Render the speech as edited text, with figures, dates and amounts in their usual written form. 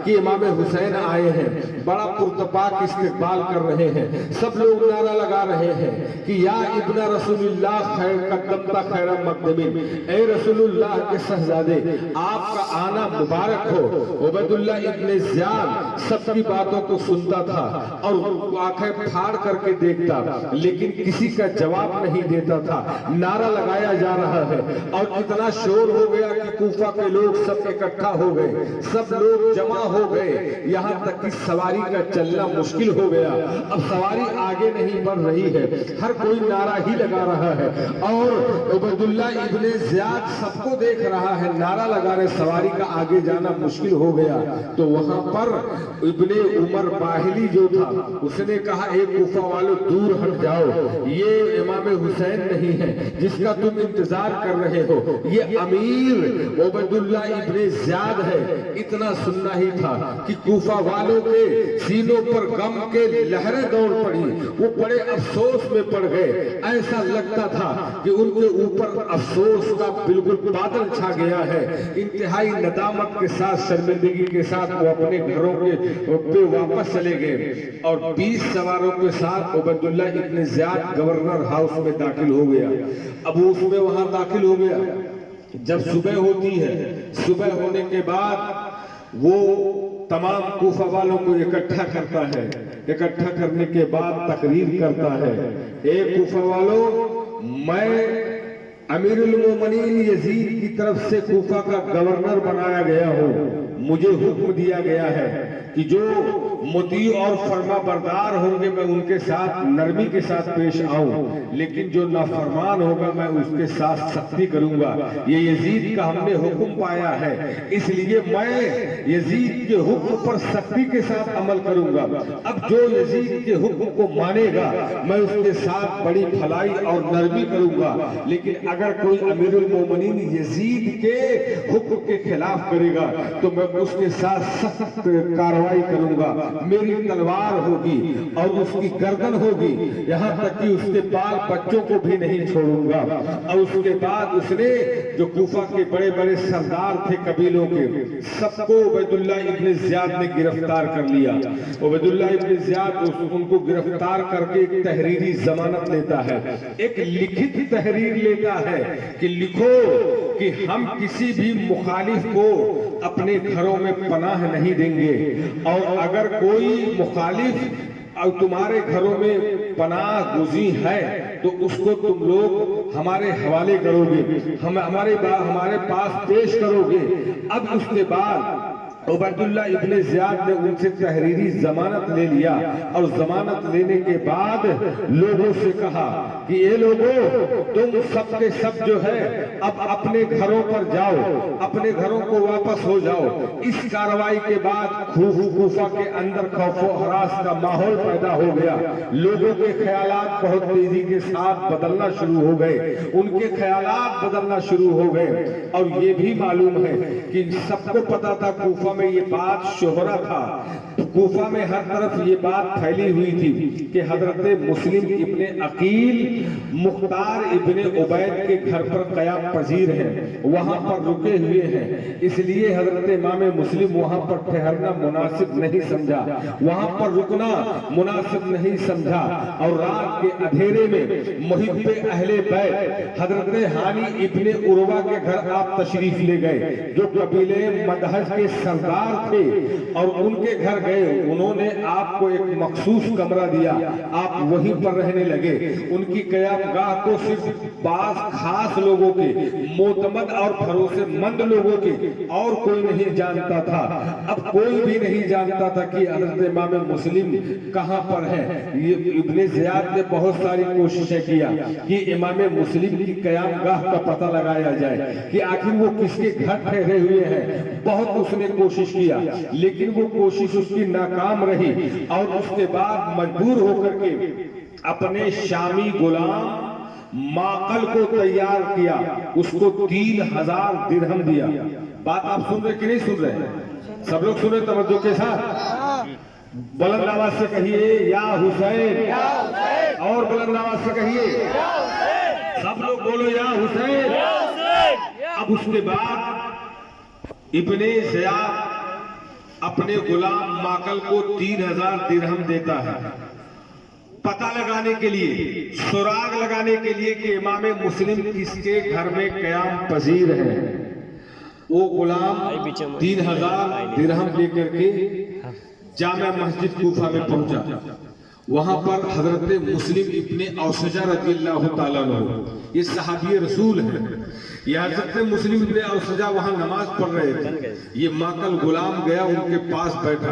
کہ امام حسین آئے ہیں، بڑا پرتپاک استقبال کر رہے ہیں، سب لوگ نعرہ لگا رہے ہیں کہ یا ابن رسول اللہ خیر قدمتا خیر مقدمین، اے رسول اللہ کے شہزادے آپ کا آنا مبارک ہو۔ عبید اللہ ابن زیاد سب کی باتوں کو سنتا تھا اور آنکھیں پھاڑ کر کے دیکھتا، لیکن کسی کا جواب نہیں دیتا تھا۔ نعرہ لگایا جا رہا ہے اور اتنا شور ہو گیا کہ کوفہ کے لوگ سب اکٹھا ہو گئے، سب لوگ جمع ہو گئے، یہاں تک کہ سواری کا چلنا مشکل ہو گیا۔ اب سواری آگے نہیں بڑھ رہی ہے، ہر کوئی نعرہ ہی لگا رہا ہے اور عبید اللہ ابن زیاد سب کو دیکھ رہا ہے، نعرہ لگا رہے، سواری کا آگے جانا مشکل ہو گیا۔ تو وہاں پر ابن عمر باہلی جو تھا اس نے کہا اے کوفہ والو دور ہٹ جاؤ، یہ امام حسین نہیں ہے جس کا تم انتظار کر رہے ہو، یہ امیر عبید اللہ ابن زیاد ہے۔ اتنا سننا ہی تھا کہ کوفہ والوں کے سینوں پر غم کے لہریں دوڑ پڑی، وہ بڑے افسوس میں پڑ گئے، ایسا لگتا تھا کہ ان کے اوپر افسوس کا بالکل بادل چھا گیا ہے۔ انتہائی ندامت کے ساتھ، شرمندگی کے ساتھ وہ اپنے گھروں پہ واپس چلے گئے اور 20 سواروں کے ساتھ عبید اللہ ابن زیاد گورنر ہاؤس میں داخل ہو گیا۔ اب اس میں وہاں داخل ہو گیا، جب صبح ہوتی ہے، صبح ہونے کے بعد وہ تمام کوفہ والوں کو اکٹھا کرتا ہے، اکٹھا کرنے کے بعد تقریر کرتا ہے، اے کوفہ والوں، میں امیر المومنین یزید کی طرف سے کوفہ کا گورنر بنایا گیا ہوں، مجھے حکم دیا گیا ہے کہ جو مطیع اور فرما بردار ہوں گے میں ان کے ساتھ نرمی کے ساتھ پیش آؤں، لیکن جو نافرمان ہوگا میں اس کے ساتھ سختی کروں گا۔ یہ یزید کا ہم نے حکم پایا ہے، اس لیے میں یزید کے حکم پر سختی کے ساتھ عمل کروں گا۔ اب جو یزید کے حکم کو مانے گا میں اس کے ساتھ بڑی بھلائی اور نرمی کروں گا، لیکن اگر کوئی امیر المومنین یزید کے حکم کے خلاف کرے گا تو میں اس کے ساتھ سخت کارروائی کروں گا، میری تلوار ہوگی اور اس کی گردن ہوگی، یہاں تک کہ اس کے بال بچوں کو بھی نہیں چھوڑوں گا۔ اور اس کے بعد اس نے جو کوفہ کے بڑے بڑے سردار تھے قبیلوں کے، سب کو عبید اللہ ابن زیاد نے گرفتار کر لیا۔ عبید اللہ ابن زیاد ان کو گرفتار کر کے ایک تحریری ضمانت لیتا ہے، ایک لکھت تحریر لیتا ہے کہ لکھو کہ ہم کسی بھی مخالف کو اپنے گھروں میں پناہ نہیں دیں گے، اور اگر کوئی مخالف تمہارے گھروں میں پناہ گزین ہے تو اس کو تم لوگ ہمارے حوالے کرو گے، ہمارے پاس پیش کرو گے۔ اب اس کے بعد عبید اللہ ابن زیاد نے ان سے تحریری ضمانت لے لیا اور ضمانت لینے کے بعد لوگوں سے کہا کہ اے لوگوں، تم سب کے سب جو ہے اب اپنے گھروں پر جاؤ، اپنے گھروں کو واپس ہو جاؤ۔ اس کارروائی کے بعد کوفہ کے اندر خوف و ہراس کا ماحول پیدا ہو گیا، لوگوں کے خیالات بہت تیزی کے ساتھ بدلنا شروع ہو گئے، ان کے خیالات بدلنا شروع ہو گئے۔ اور یہ بھی معلوم ہے کہ سب کو پتا تھا کوفہ میں یہ بات شہرا تھا، کوفہ میں ہر طرف یہ بات پھیلی ہوئی تھی کہ حضرت مسلم ابن عقیل مختار ابن عبید کے گھر پر قیام پذیر ہیں، وہاں پر رکے ہوئے ہیں، اس لیے حضرت امام مسلم وہاں پر ٹھہرنا مناسب نہیں سمجھا، وہاں پر رکنا مناسب نہیں سمجھا، اور رات کے اندھیرے میں محب اہل بیت حضرت ہانی ابن عروہ کے گھر آپ تشریف لے گئے، جو قبیلے مدہج کے سردار تھے، اور ان کے گھر گئے، انہوں نے آپ کو ایک مخصوص کمرہ دیا، آپ وہیں پر رہنے لگے۔ ان کی قیام گاہ کو صرف بعض خاص لوگوں کے، معتمد اور بھروسے مند لوگوں کے، اور کوئی نہیں جانتا تھا۔ اب کوئی بھی نہیں جانتا تھا کہ حضرت امام مسلم کہاں پر ہے۔ ابن زیاد نے بہت ساری کوششیں کیا کہ امام مسلم کی قیام گاہ کا پتہ لگایا جائے کہ آخر وہ کس کے گھر ٹھہرے ہوئے ہیں، بہت اس نے کوشش کیا، لیکن وہ کوشش اس کی ناکام رہی، اور اس کے بعد مجبور ہو کر کے اپنے شامی غلام ماقل کو تیار کیا، اس کو 3000 درہم دیا۔ بات آپ سن رہے کہ نہیں سن رہے؟ سب لوگ سنیں توجہ کے ساتھ، بلند آواز سے کہیے یا حسین، اور بلند آواز سے کہیے، سب لوگ بولو یا حسین۔ اب اس کے بعد ابن زیاد اپنے غلام ماکل کو 3000 درہم دیتا ہے پتہ لگانے کے لیے، سراغ لگانے کے لیے کہ امام مسلم کس کے گھر میں قیام پذیر ہے۔ وہ غلام 3000 درہم لے کر کے جامع مسجد کوفہ میں پہنچا۔ وہاں پر حضرت مسلم ابن اوسجہ رضی اللہ تعالیٰ عنہ، یہ صحابی رسول ہیں، یہ حضرت مسلم ابن اوسجہ وہاں نماز پڑھ رہے تھے، یہ ماکل غلام گیا ان کے پاس بیٹھا۔